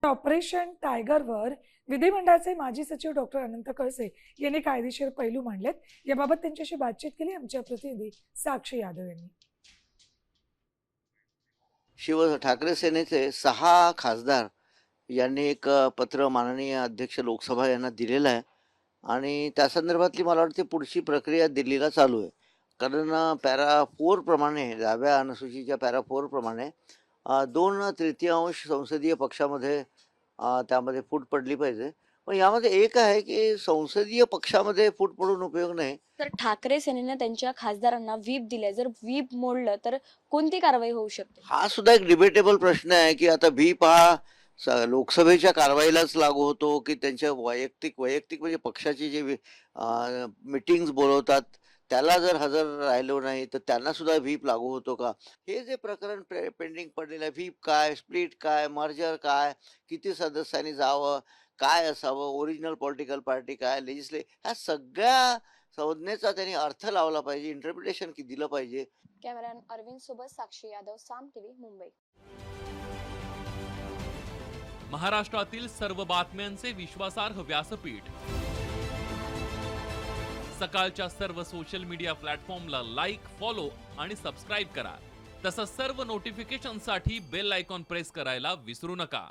Operation टायगरवर विधिमंडळाचे माजी सचिव डॉक्टर अनंत कळसे यांनी कायदेशीर पैलू मांडलेत. याबाबत त्यांच्याशी बातचीत केली आमच्या प्रतिनिधी साक्षी यादव यांनी. ठाकरे सेनेचे 6 खासदार यांनी एक पत्र माननीय अध्यक्ष लोकसभा यांना दिलेलं आहे आणि त्या संदर्भातली मला वाटते पुढची प्रक्रिया दिल्लीला चालू आहे. कारण पॅरा 4 प्रमाणे, 10व्या अनुसूचीच्या पॅरा 4 प्रमाणे 2/3 संसदीय पक्षामध्ये त्यामध्ये फूट पडली पाहिजे. पण यामध्ये एक आहे की संसदीय पक्षामध्ये फूट पडून उपयोग नाही. तर ठाकरे सेनेने त्यांच्या खासदारांना व्हीप दिले, जर व्हीप मोडलं तर कोणती कारवाई होऊ शकते? हा सुद्धा एक डिबेटेबल प्रश्न आहे की आता व्हीप हा लोकसभेच्या कारवाईलाच लागू होतो की त्यांच्या वैयक्तिक म्हणजे पक्षाची जे मीटिंग्स बोलवतात त्याला जर हजर राहिलो नाही तर त्यांना सुद्धा व्हीप लागू होतो का? हे जे प्रकरण पेंडिंग पडलेलं आहे, व्हीप काय, स्प्लिट काय, मर्जर काय, किती सदस्यांनी जावं, काय असावं, ओरिजिनल पॉलिटिकल पार्टी काय, ह्या सगळ्या संज्ञेचा त्यांनी अर्थ लावला पाहिजे, इंटरप्रिटेशन दिलं पाहिजे. कॅमेरामॅन अरविंद सोबत साक्षी यादव, साम टीव्ही, मुंबई. महाराष्ट्रातील सर्व बातम्यांचे विश्वासार्ह व्यासपीठ. सकाळच्या सर्व सोशल मीडिया प्लॅटफॉर्मला लाईक, फॉलो आणि सबस्क्राईब करा. तसंच सर्व नोटिफिकेशनसाठी बेल आयकॉन प्रेस करायला विसरू नका.